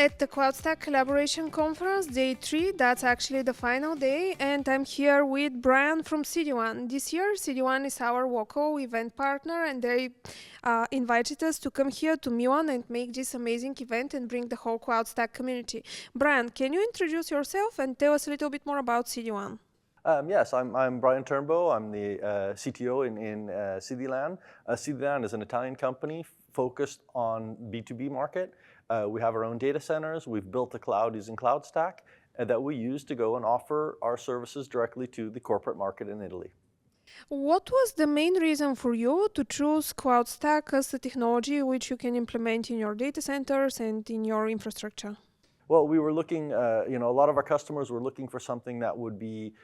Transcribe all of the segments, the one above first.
at the CloudStack Collaboration Conference, day 3. That's actually the final day, and I'm here with Brian from CDLAN. This year, CDLAN is our local event partner, and they invited us to come here to Milan and make this amazing event and bring the whole CloudStack community. Brian, can you introduce yourself and tell us a little bit more about CDLAN? Yes, I'm Brian Turnbow. I'm the CTO in CDLAN. CDLAN is an Italian company focused on B2B market. We have our own data centers. We've built a cloud using CloudStack that we use to go and offer our services directly to the corporate market in Italy. What was the main reason for you to choose CloudStack as a technology which you can implement in your data centers and in your infrastructure? Well, we were looking, a lot of our customers were looking for something that would be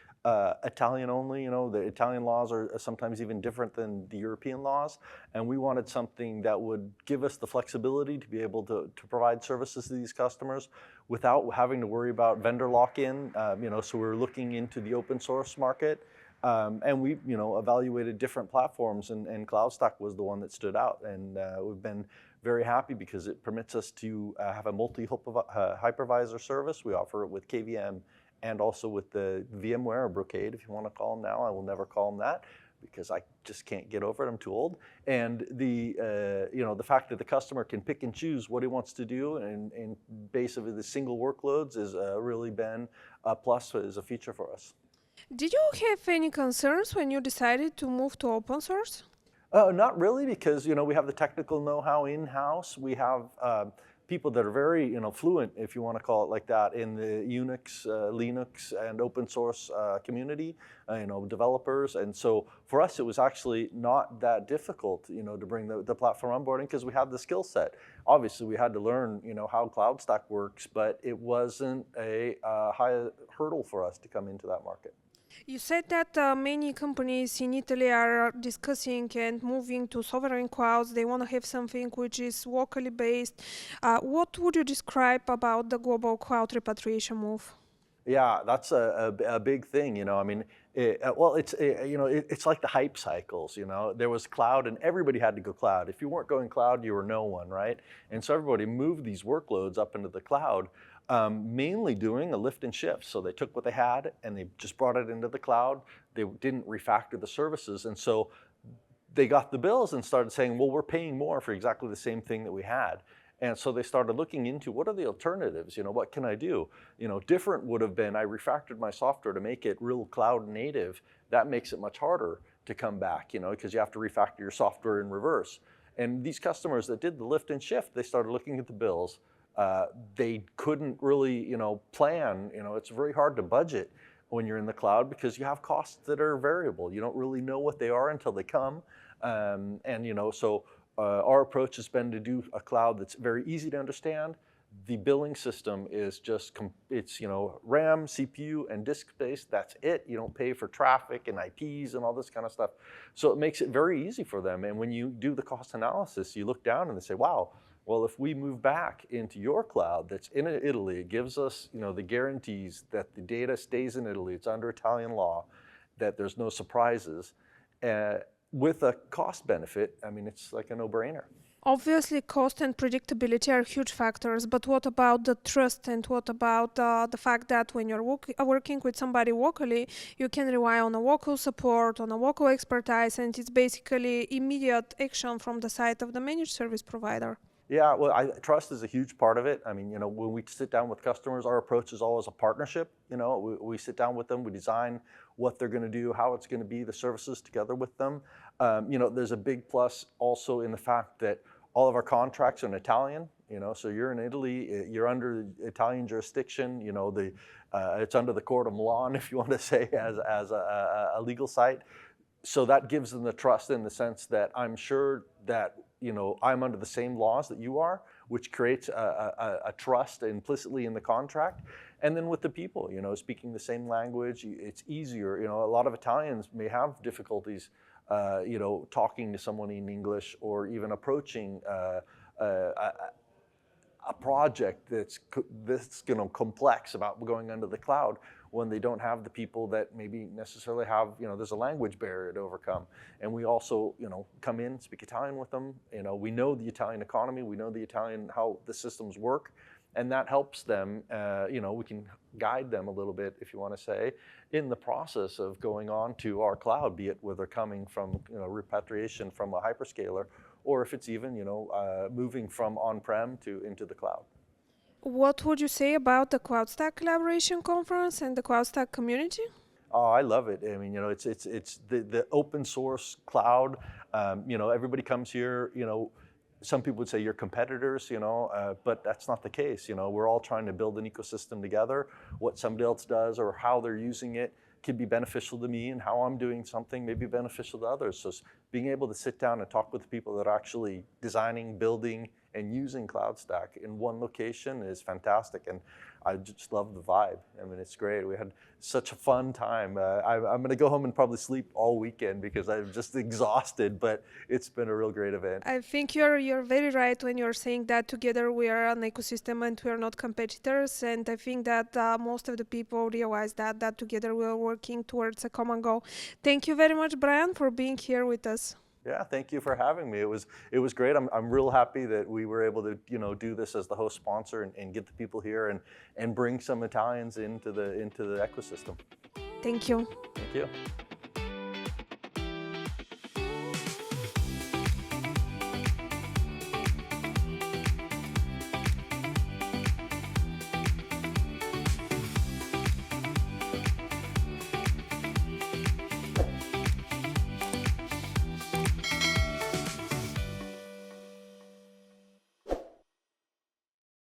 Italian only. The Italian laws are sometimes even different than the European laws. And we wanted something that would give us the flexibility to be able to provide services to these customers without having to worry about vendor lock-in. So we were looking into the open source market. And we, evaluated different platforms, and CloudStack was the one that stood out. And we've been very happy because it permits us to have a multi-hypervisor service. We offer it with KVM and also with the VMware or Brocade, if you want to call them now. I will never call them that because I just can't get over it. I'm too old. And the fact that the customer can pick and choose what he wants to do and basically the single workloads is really been a plus, as a feature for us. Did you have any concerns when you decided to move to open source? Not really, because we have the technical know-how in-house. We have people that are very fluent, if you want to call it like that, in the Unix, Linux, and open source community. Developers, and so for us it was actually not that difficult, to bring the platform onboarding because we had the skill set. Obviously, we had to learn, how CloudStack works, but it wasn't a high hurdle for us to come into that market. You said that many companies in Italy are discussing and moving to sovereign clouds. They want to have something which is locally based. What would you describe about the global cloud repatriation move? Yeah, that's a big thing. It's like the hype cycles. There was cloud, and everybody had to go cloud. If you weren't going cloud, you were no one, right? And so everybody moved these workloads up into the cloud. Mainly doing a lift and shift. So they took what they had and they just brought it into the cloud. They didn't refactor the services. And so they got the bills and started saying, well, we're paying more for exactly the same thing that we had. And so they started looking into what are the alternatives? What can I do? Different would have been I refactored my software to make it real cloud native. That makes it much harder to come back, because you have to refactor your software in reverse. And these customers that did the lift and shift, they started looking at the bills. They couldn't really, plan. It's very hard to budget when you're in the cloud because you have costs that are variable. You don't really know what they are until they come. So our approach has been to do a cloud that's very easy to understand. The billing system is just, it's, RAM, CPU, and disk space. That's it. You don't pay for traffic and IPs and all this kind of stuff. So it makes it very easy for them. And when you do the cost analysis, you look down and they say, wow, well, if we move back into your cloud that's in Italy, it gives us, the guarantees that the data stays in Italy, it's under Italian law, that there's no surprises. With a cost benefit, it's like a no-brainer. Obviously, cost and predictability are huge factors, but what about the trust and what about the fact that when you're working with somebody locally, you can rely on a local support, on a local expertise, and it's basically immediate action from the side of the managed service provider? Yeah, well, trust is a huge part of it. When we sit down with customers, our approach is always a partnership. We sit down with them, we design what they're going to do, how it's going to be, the services together with them. There's a big plus also in the fact that all of our contracts are in Italian. So you're in Italy, you're under Italian jurisdiction. It's under the court of Milan, if you want to say, as a legal site. So that gives them the trust in the sense that I'm sure that I'm under the same laws that you are, which creates a trust implicitly in the contract. And then with the people, speaking the same language, it's easier. A lot of Italians may have difficulties, talking to someone in English or even approaching a project that's complex about going under the cloud when they don't have the people that maybe necessarily have, there's a language barrier to overcome. And we also, come in, speak Italian with them. We know the Italian economy, we know the Italian, how the systems work. And that helps them, we can guide them a little bit, if you want to say, in the process of going on to our cloud, be it whether coming from repatriation from a hyperscaler, or if it's even moving from on-prem into the cloud. What would you say about the CloudStack Collaboration Conference and the CloudStack community? Oh, I love it. I mean, it's the open source cloud. Everybody comes here. Some people would say you're competitors, but that's not the case. We're all trying to build an ecosystem together. What somebody else does or how they're using it can be beneficial to me, and how I'm doing something may be beneficial to others. So being able to sit down and talk with the people that are actually designing, building, and using CloudStack in one location is fantastic, and I just love the vibe. I mean, it's great. We had such a fun time. I'm going to go home and probably sleep all weekend because I'm just exhausted, but it's been a real great event. I think you're very right when you're saying that together we are an ecosystem and we are not competitors. And I think that most of the people realize that together we are working towards a common goal. Thank you very much, Brian, for being here with us. Yeah, thank you for having me. It was great. I'm real happy that we were able to do this as the host sponsor and get the people here and bring some Italians into the ecosystem. Thank you. Thank you.